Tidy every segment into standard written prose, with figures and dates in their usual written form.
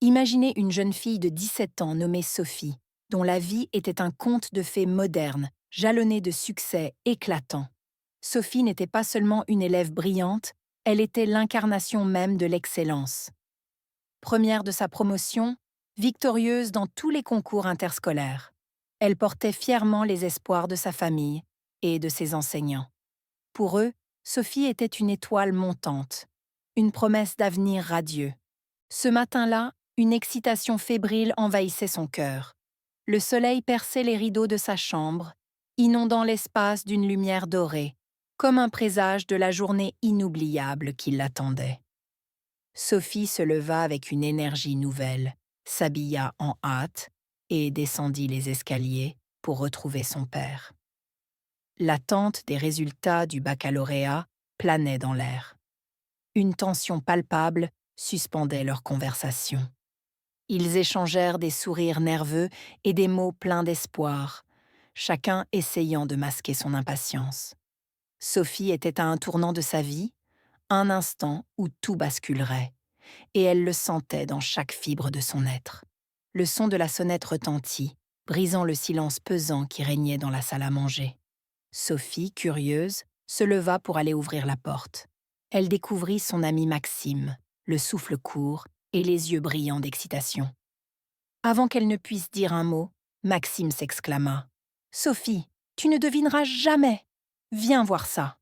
Imaginez une jeune fille de 17 ans nommée Sophie, dont la vie était un conte de fées moderne, jalonné de succès éclatants. Sophie n'était pas seulement une élève brillante, elle était l'incarnation même de l'excellence. Première de sa promotion, victorieuse dans tous les concours interscolaires. Elle portait fièrement les espoirs de sa famille et de ses enseignants. Pour eux, Sophie était une étoile montante, une promesse d'avenir radieux. Ce matin-là, une excitation fébrile envahissait son cœur. Le soleil perçait les rideaux de sa chambre, inondant l'espace d'une lumière dorée, comme un présage de la journée inoubliable qui l'attendait. Sophie se leva avec une énergie nouvelle, s'habilla en hâte et descendit les escaliers pour retrouver son père. L'attente des résultats du baccalauréat planait dans l'air. Une tension palpable suspendait leur conversation. Ils échangèrent des sourires nerveux et des mots pleins d'espoir, chacun essayant de masquer son impatience. Sophie était à un tournant de sa vie, un instant où tout basculerait, et elle le sentait dans chaque fibre de son être. Le son de la sonnette retentit, brisant le silence pesant qui régnait dans la salle à manger. Sophie, curieuse, se leva pour aller ouvrir la porte. Elle découvrit son ami Maxime, le souffle court et les yeux brillants d'excitation. Avant qu'elle ne puisse dire un mot, Maxime s'exclama. « Sophie, tu ne devineras jamais. Viens voir ça. »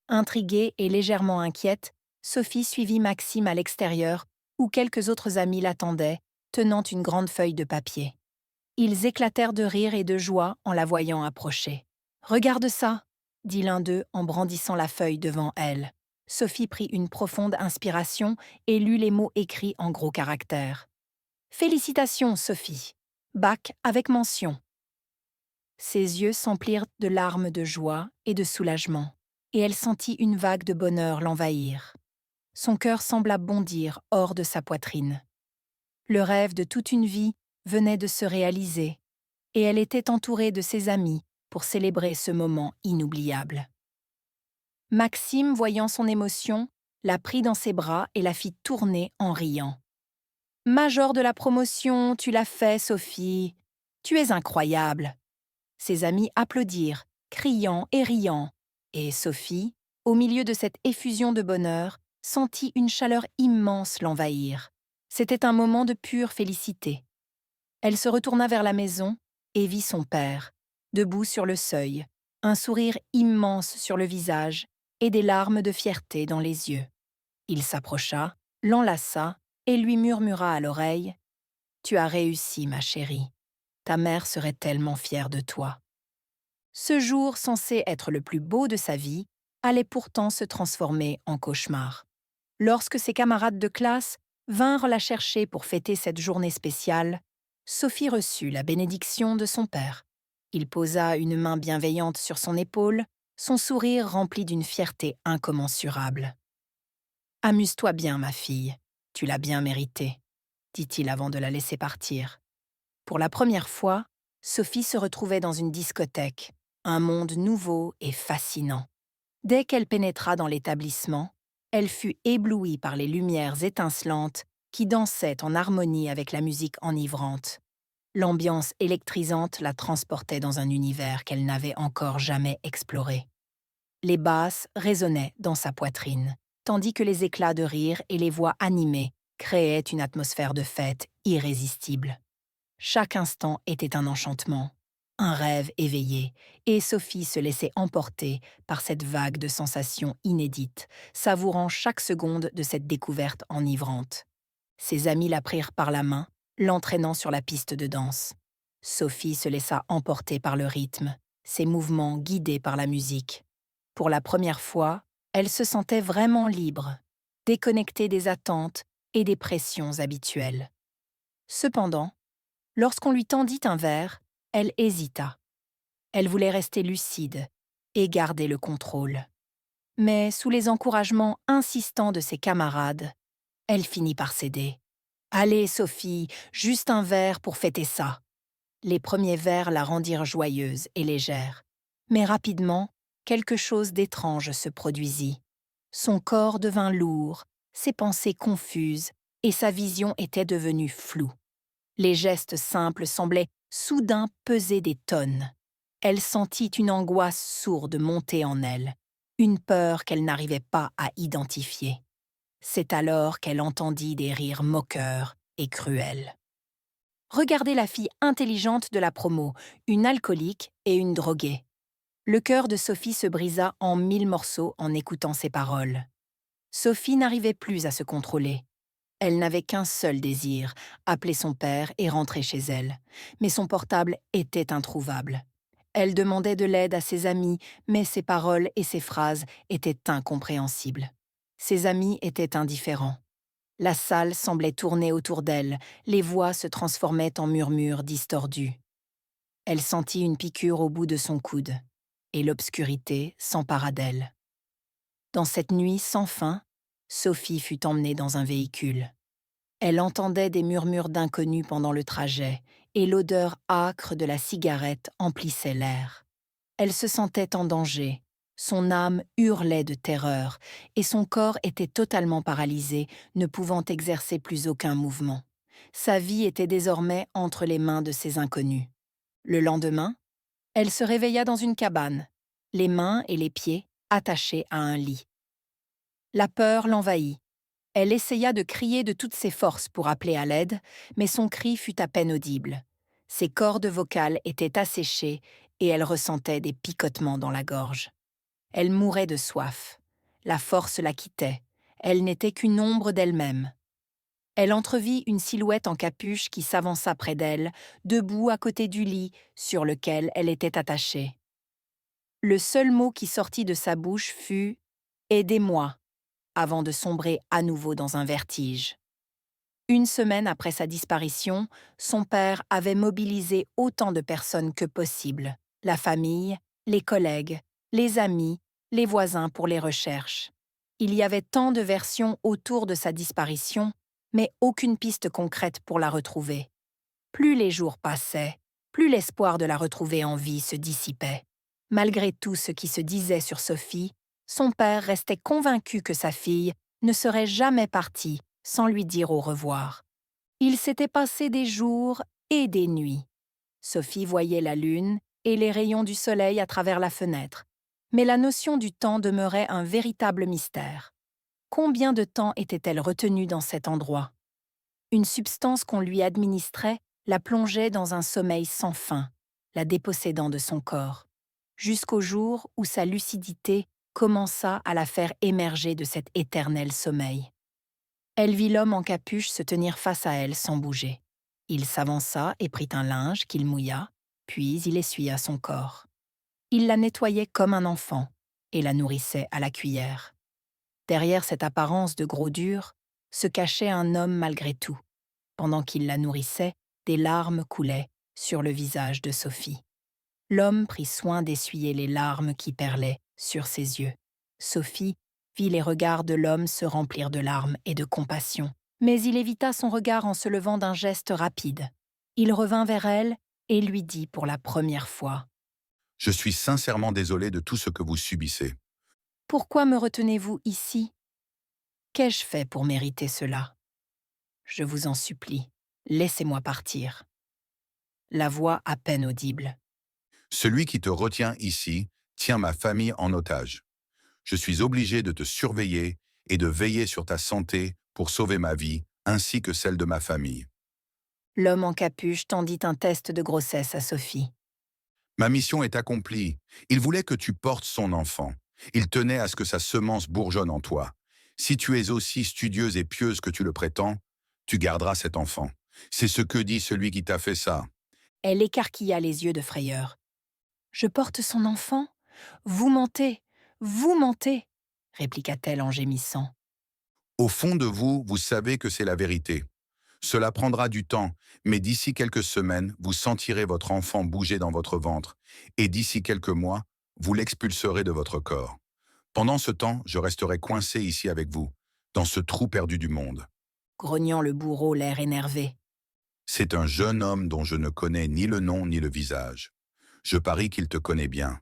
Intriguée et légèrement inquiète, Sophie suivit Maxime à l'extérieur où quelques autres amis l'attendaient, tenant une grande feuille de papier. Ils éclatèrent de rire et de joie en la voyant approcher. « Regarde ça !» dit l'un d'eux en brandissant la feuille devant elle. Sophie prit une profonde inspiration et lut les mots écrits en gros caractères. « Félicitations, Sophie. Bac avec mention. » Ses yeux s'emplirent de larmes de joie et de soulagement, et elle sentit une vague de bonheur l'envahir. Son cœur sembla bondir hors de sa poitrine. Le rêve de toute une vie venait de se réaliser, et elle était entourée de ses amis pour célébrer ce moment inoubliable. Maxime, voyant son émotion, la prit dans ses bras et la fit tourner en riant. « Major de la promotion, tu l'as fait, Sophie. Tu es incroyable. » Ses amis applaudirent, criant et riant, et Sophie, au milieu de cette effusion de bonheur, sentit une chaleur immense l'envahir. C'était un moment de pure félicité. Elle se retourna vers la maison et vit son père, debout sur le seuil, un sourire immense sur le visage et des larmes de fierté dans les yeux. Il s'approcha, l'enlaça et lui murmura à l'oreille « Tu as réussi, ma chérie. Ta mère serait tellement fière de toi. » Ce jour, censé être le plus beau de sa vie, allait pourtant se transformer en cauchemar. Lorsque ses camarades de classe vinrent la chercher pour fêter cette journée spéciale, Sophie reçut la bénédiction de son père. Il posa une main bienveillante sur son épaule, son sourire rempli d'une fierté incommensurable. « Amuse-toi bien, ma fille, tu l'as bien mérité, » dit-il avant de la laisser partir. Pour la première fois, Sophie se retrouvait dans une discothèque, un monde nouveau et fascinant. Dès qu'elle pénétra dans l'établissement, elle fut éblouie par les lumières étincelantes qui dansaient en harmonie avec la musique enivrante. L'ambiance électrisante la transportait dans un univers qu'elle n'avait encore jamais exploré. Les basses résonnaient dans sa poitrine, tandis que les éclats de rire et les voix animées créaient une atmosphère de fête irrésistible. Chaque instant était un enchantement, un rêve éveillé, et Sophie se laissait emporter par cette vague de sensations inédites, savourant chaque seconde de cette découverte enivrante. Ses amis la prirent par la main, l'entraînant sur la piste de danse. Sophie se laissa emporter par le rythme, ses mouvements guidés par la musique. Pour la première fois, elle se sentait vraiment libre, déconnectée des attentes et des pressions habituelles. Cependant, lorsqu'on lui tendit un verre, elle hésita. Elle voulait rester lucide et garder le contrôle. Mais sous les encouragements insistants de ses camarades, elle finit par céder. « Allez, Sophie, juste un verre pour fêter ça. » Les premiers verres la rendirent joyeuse et légère. Mais rapidement, quelque chose d'étrange se produisit. Son corps devint lourd, ses pensées confuses, et sa vision était devenue floue. Les gestes simples semblaient soudain peser des tonnes. Elle sentit une angoisse sourde monter en elle, une peur qu'elle n'arrivait pas à identifier. C'est alors qu'elle entendit des rires moqueurs et cruels. Regardez la fille intelligente de la promo, une alcoolique et une droguée. Le cœur de Sophie se brisa en 1000 morceaux en écoutant ces paroles. Sophie n'arrivait plus à se contrôler. Elle n'avait qu'un seul désir, appeler son père et rentrer chez elle. Mais son portable était introuvable. Elle demandait de l'aide à ses amis, mais ses paroles et ses phrases étaient incompréhensibles. Ses amis étaient indifférents. La salle semblait tourner autour d'elle, les voix se transformaient en murmures distordus. Elle sentit une piqûre au bout de son coude, et l'obscurité s'empara d'elle. Dans cette nuit sans fin, Sophie fut emmenée dans un véhicule. Elle entendait des murmures d'inconnus pendant le trajet, et l'odeur âcre de la cigarette emplissait l'air. Elle se sentait en danger, son âme hurlait de terreur, et son corps était totalement paralysé, ne pouvant exercer plus aucun mouvement. Sa vie était désormais entre les mains de ces inconnus. Le lendemain, elle se réveilla dans une cabane, les mains et les pieds attachés à un lit. La peur l'envahit. Elle essaya de crier de toutes ses forces pour appeler à l'aide, mais son cri fut à peine audible. Ses cordes vocales étaient asséchées et elle ressentait des picotements dans la gorge. Elle mourait de soif. La force la quittait. Elle n'était qu'une ombre d'elle-même. Elle entrevit une silhouette en capuche qui s'avança près d'elle, debout à côté du lit sur lequel elle était attachée. Le seul mot qui sortit de sa bouche fut « Aidez-moi » avant de sombrer à nouveau dans un vertige. Une semaine après sa disparition, son père avait mobilisé autant de personnes que possible, la famille, les collègues, les amis, les voisins pour les recherches. Il y avait tant de versions autour de sa disparition, mais aucune piste concrète pour la retrouver. Plus les jours passaient, plus l'espoir de la retrouver en vie se dissipait. Malgré tout ce qui se disait sur Sophie, son père restait convaincu que sa fille ne serait jamais partie sans lui dire au revoir. Il s'était passé des jours et des nuits. Sophie voyait la lune et les rayons du soleil à travers la fenêtre, mais la notion du temps demeurait un véritable mystère. Combien de temps était-elle retenue dans cet endroit? Une substance qu'on lui administrait la plongeait dans un sommeil sans fin, la dépossédant de son corps, jusqu'au jour où sa lucidité commença à la faire émerger de cet éternel sommeil. Elle vit l'homme en capuche se tenir face à elle sans bouger. Il s'avança et prit un linge qu'il mouilla, puis il essuya son corps. Il la nettoyait comme un enfant et la nourrissait à la cuillère. Derrière cette apparence de gros dur se cachait un homme malgré tout. Pendant qu'il la nourrissait, des larmes coulaient sur le visage de Sophie. L'homme prit soin d'essuyer les larmes qui perlaient sur ses yeux. Sophie vit les regards de l'homme se remplir de larmes et de compassion, mais il évita son regard en se levant d'un geste rapide. Il revint vers elle et lui dit pour la première fois : « Je suis sincèrement désolé de tout ce que vous subissez. » « Pourquoi me retenez-vous ici ? Qu'ai-je fait pour mériter cela ? Je vous en supplie, laissez-moi partir. » La voix à peine audible. « Celui qui te retient ici tient ma famille en otage. Je suis obligé de te surveiller et de veiller sur ta santé pour sauver ma vie ainsi que celle de ma famille. » L'homme en capuche tendit un test de grossesse à Sophie. « Ma mission est accomplie. Il voulait que tu portes son enfant. Il tenait à ce que sa semence bourgeonne en toi. Si tu es aussi studieuse et pieuse que tu le prétends, tu garderas cet enfant. C'est ce que dit celui qui t'a fait ça. » Elle écarquilla les yeux de frayeur. « Je porte son enfant ? Vous mentez, répliqua-t-elle en gémissant. Au fond de vous, vous savez que c'est la vérité. Cela prendra du temps, mais d'ici quelques semaines, vous sentirez votre enfant bouger dans votre ventre, et d'ici quelques mois, vous l'expulserez de votre corps. Pendant ce temps, je resterai coincé ici avec vous, dans ce trou perdu du monde. » Grognant le bourreau, l'air énervé. C'est un jeune homme dont je ne connais ni le nom ni le visage. Je parie qu'il te connaît bien.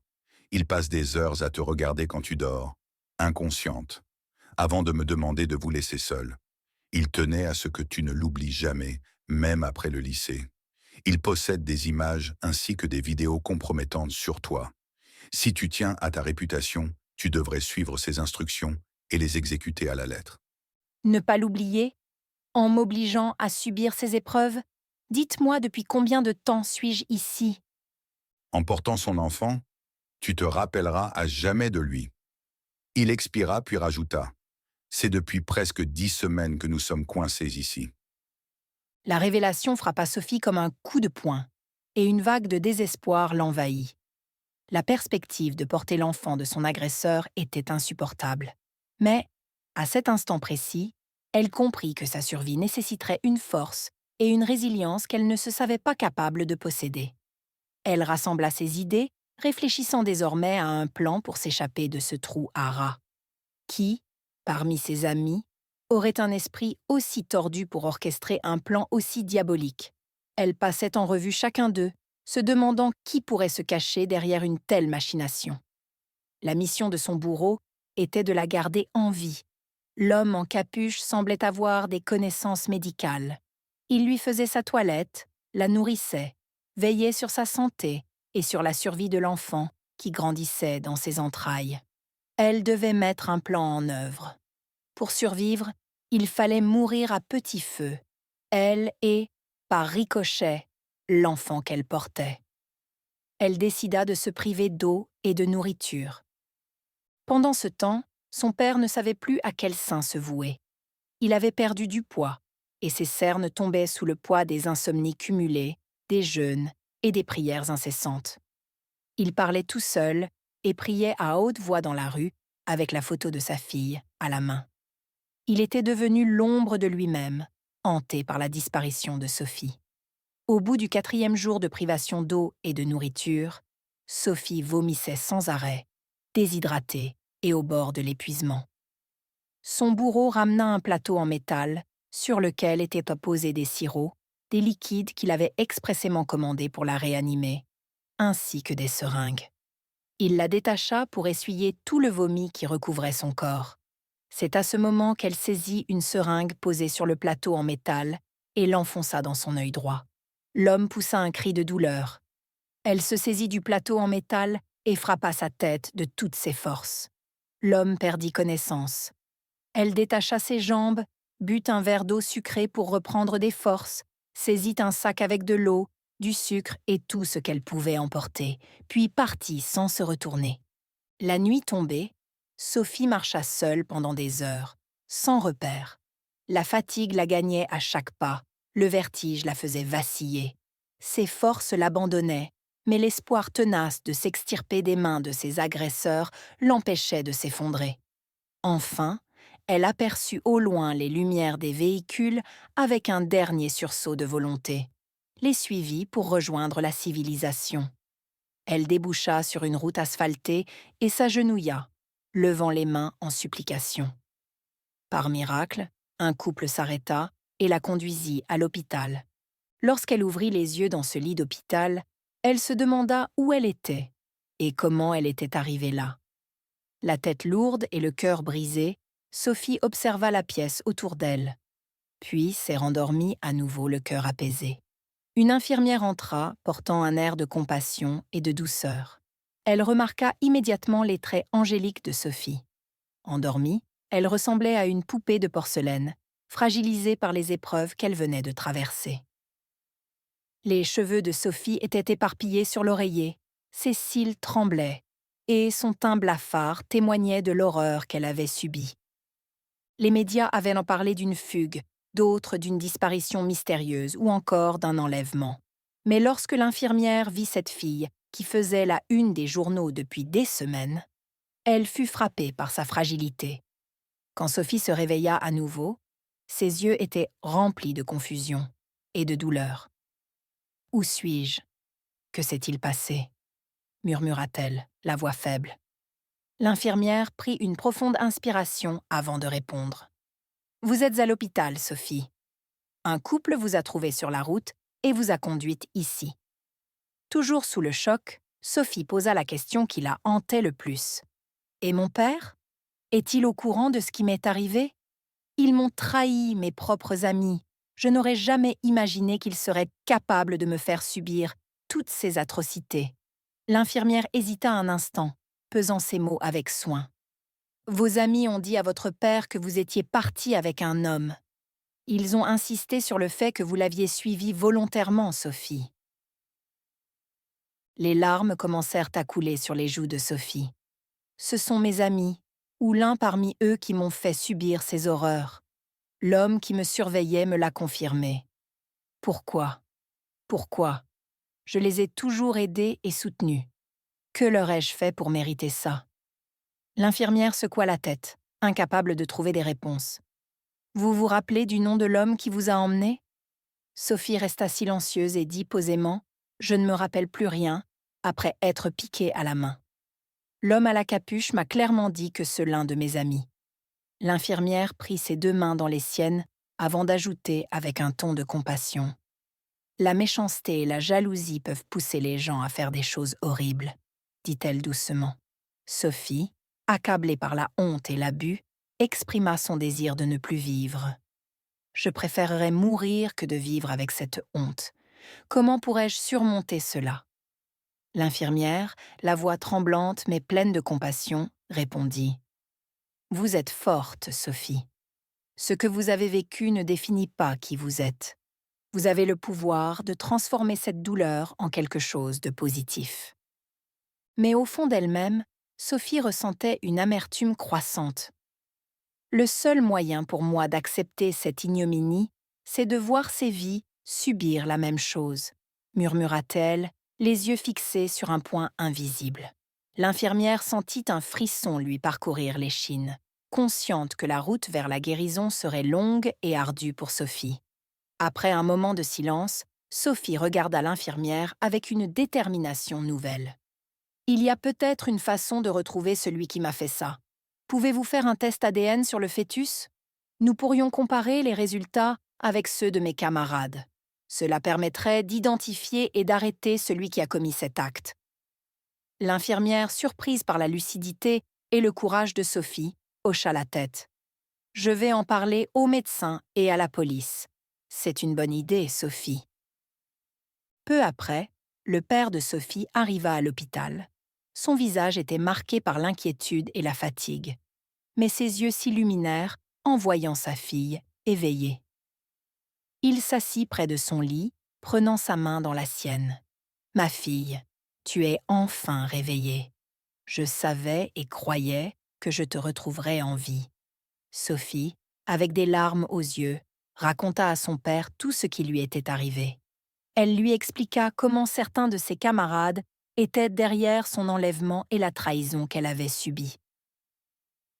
Il passe des heures à te regarder quand tu dors, inconsciente, avant de me demander de vous laisser seule. Il tenait à ce que tu ne l'oublies jamais, même après le lycée. Il possède des images ainsi que des vidéos compromettantes sur toi. Si tu tiens à ta réputation, tu devrais suivre ses instructions et les exécuter à la lettre. Ne pas l'oublier, en m'obligeant à subir ces épreuves? Dites-moi depuis combien de temps suis-je ici? En portant son enfant, tu te rappelleras à jamais de lui. Il expira puis rajouta, c'est depuis presque 10 semaines que nous sommes coincés ici. La révélation frappa Sophie comme un coup de poing, et une vague de désespoir l'envahit. La perspective de porter l'enfant de son agresseur était insupportable. Mais, à cet instant précis, elle comprit que sa survie nécessiterait une force et une résilience qu'elle ne se savait pas capable de posséder. Elle rassembla ses idées, réfléchissant désormais à un plan pour s'échapper de ce trou à rats. Qui, parmi ses amis, aurait un esprit aussi tordu pour orchestrer un plan aussi diabolique? Elle passait en revue chacun d'eux, se demandant qui pourrait se cacher derrière une telle machination. La mission de son bourreau était de la garder en vie. L'homme en capuche semblait avoir des connaissances médicales. Il lui faisait sa toilette, la nourrissait, veillait sur sa santé et sur la survie de l'enfant qui grandissait dans ses entrailles. Elle devait mettre un plan en œuvre. Pour survivre, il fallait mourir à petit feu, elle et, par ricochet, l'enfant qu'elle portait. Elle décida de se priver d'eau et de nourriture. Pendant ce temps, son père ne savait plus à quel saint se vouer. Il avait perdu du poids, et ses cernes tombaient sous le poids des insomnies cumulées, des jeûnes et des prières incessantes. Il parlait tout seul et priait à haute voix dans la rue, avec la photo de sa fille à la main. Il était devenu l'ombre de lui-même, hanté par la disparition de Sophie. Au bout du 4e jour de privation d'eau et de nourriture, Sophie vomissait sans arrêt, déshydratée et au bord de l'épuisement. Son bourreau ramena un plateau en métal sur lequel étaient apposés des sirops, des liquides qu'il avait expressément commandés pour la réanimer, ainsi que des seringues. Il la détacha pour essuyer tout le vomi qui recouvrait son corps. C'est à ce moment qu'elle saisit une seringue posée sur le plateau en métal et l'enfonça dans son œil droit. L'homme poussa un cri de douleur. Elle se saisit du plateau en métal et frappa sa tête de toutes ses forces. L'homme perdit connaissance. Elle détacha ses jambes, but un verre d'eau sucrée pour reprendre des forces, saisit un sac avec de l'eau, du sucre et tout ce qu'elle pouvait emporter, puis partit sans se retourner. La nuit tombée, Sophie marcha seule pendant des heures, sans repère. La fatigue la gagnait à chaque pas, le vertige la faisait vaciller. Ses forces l'abandonnaient, mais l'espoir tenace de s'extirper des mains de ses agresseurs l'empêchait de s'effondrer. Enfin, elle aperçut au loin les lumières des véhicules avec un dernier sursaut de volonté. Les suivit pour rejoindre la civilisation. Elle déboucha sur une route asphaltée et s'agenouilla, levant les mains en supplication. Par miracle, un couple s'arrêta et la conduisit à l'hôpital. Lorsqu'elle ouvrit les yeux dans ce lit d'hôpital, elle se demanda où elle était et comment elle était arrivée là. La tête lourde et le cœur brisé, Sophie observa la pièce autour d'elle, puis s'est rendormie à nouveau le cœur apaisé. Une infirmière entra, portant un air de compassion et de douceur. Elle remarqua immédiatement les traits angéliques de Sophie. Endormie, elle ressemblait à une poupée de porcelaine, fragilisée par les épreuves qu'elle venait de traverser. Les cheveux de Sophie étaient éparpillés sur l'oreiller, ses cils tremblaient, et son teint blafard témoignait de l'horreur qu'elle avait subie. Les médias avaient en parlé d'une fugue, d'autres d'une disparition mystérieuse ou encore d'un enlèvement. Mais lorsque l'infirmière vit cette fille, qui faisait la une des journaux depuis des semaines, elle fut frappée par sa fragilité. Quand Sophie se réveilla à nouveau, ses yeux étaient remplis de confusion et de douleur. « Où suis-je? Que s'est-il passé ?» murmura-t-elle, la voix faible. L'infirmière prit une profonde inspiration avant de répondre. « Vous êtes à l'hôpital, Sophie. Un couple vous a trouvé sur la route et vous a conduite ici. » Toujours sous le choc, Sophie posa la question qui la hantait le plus. « Et mon père? Est-il au courant de ce qui m'est arrivé ?» Ils m'ont trahi, mes propres amis. Je n'aurais jamais imaginé qu'ils seraient capables de me faire subir toutes ces atrocités. L'infirmière hésita un instant, pesant ses mots avec soin. Vos amis ont dit à votre père que vous étiez parti avec un homme. Ils ont insisté sur le fait que vous l'aviez suivi volontairement, Sophie. Les larmes commencèrent à couler sur les joues de Sophie. Ce sont mes amis, ou l'un parmi eux qui m'ont fait subir ces horreurs. L'homme qui me surveillait me l'a confirmé. Pourquoi? Pourquoi? Je les ai toujours aidés et soutenus. Que leur ai-je fait pour mériter ça? L'infirmière secoua la tête, incapable de trouver des réponses. Vous vous rappelez du nom de l'homme qui vous a emmené? Sophie resta silencieuse et dit posément « Je ne me rappelle plus rien » après être piquée à la main. L'homme à la capuche m'a clairement dit que c'est l'un de mes amis. L'infirmière prit ses 2 mains dans les siennes avant d'ajouter avec un ton de compassion. La méchanceté et la jalousie peuvent pousser les gens à faire des choses horribles, dit-elle doucement. Sophie, accablée par la honte et l'abus, exprima son désir de ne plus vivre. Je préférerais mourir que de vivre avec cette honte. Comment pourrais-je surmonter cela? L'infirmière, la voix tremblante mais pleine de compassion, répondit. Vous êtes forte, Sophie. Ce que vous avez vécu ne définit pas qui vous êtes. Vous avez le pouvoir de transformer cette douleur en quelque chose de positif. Mais au fond d'elle-même, Sophie ressentait une amertume croissante. Le seul moyen pour moi d'accepter cette ignominie, c'est de voir ces vies subir la même chose, murmura-t-elle, les yeux fixés sur un point invisible. L'infirmière sentit un frisson lui parcourir l'échine, consciente que la route vers la guérison serait longue et ardue pour Sophie. Après un moment de silence, Sophie regarda l'infirmière avec une détermination nouvelle. « Il y a peut-être une façon de retrouver celui qui m'a fait ça. Pouvez-vous faire un test ADN sur le fœtus? Nous pourrions comparer les résultats avec ceux de mes camarades. Cela permettrait d'identifier et d'arrêter celui qui a commis cet acte. » L'infirmière, surprise par la lucidité et le courage de Sophie, hocha la tête. « Je vais en parler aux médecins et à la police. C'est une bonne idée, Sophie. » Peu après, le père de Sophie arriva à l'hôpital. Son visage était marqué par l'inquiétude et la fatigue, mais ses yeux s'illuminèrent en voyant sa fille éveillée. Il s'assit près de son lit, prenant sa main dans la sienne. « Ma fille, tu es enfin réveillée. Je savais et croyais que je te retrouverais en vie. » Sophie, avec des larmes aux yeux, raconta à son père tout ce qui lui était arrivé. Elle lui expliqua comment certains de ses camarades étaient derrière son enlèvement et la trahison qu'elle avait subie.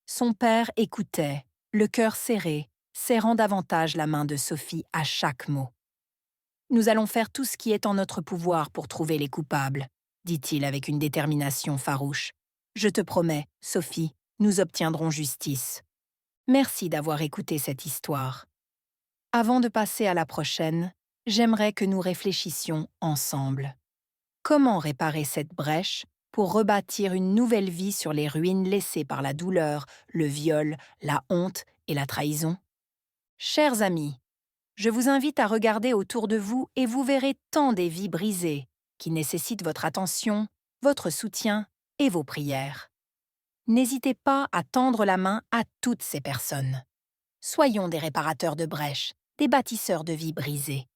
Son père écoutait, le cœur serré, serrant davantage la main de Sophie à chaque mot. « Nous allons faire tout ce qui est en notre pouvoir pour trouver les coupables, » dit-il avec une détermination farouche. « Je te promets, Sophie, nous obtiendrons justice. » Merci d'avoir écouté cette histoire. Avant de passer à la prochaine, j'aimerais que nous réfléchissions ensemble. Comment réparer cette brèche pour rebâtir une nouvelle vie sur les ruines laissées par la douleur, le viol, la honte et la trahison? Chers amis, je vous invite à regarder autour de vous et vous verrez tant des vies brisées qui nécessitent votre attention, votre soutien et vos prières. N'hésitez pas à tendre la main à toutes ces personnes. Soyons des réparateurs de brèches, des bâtisseurs de vies brisées.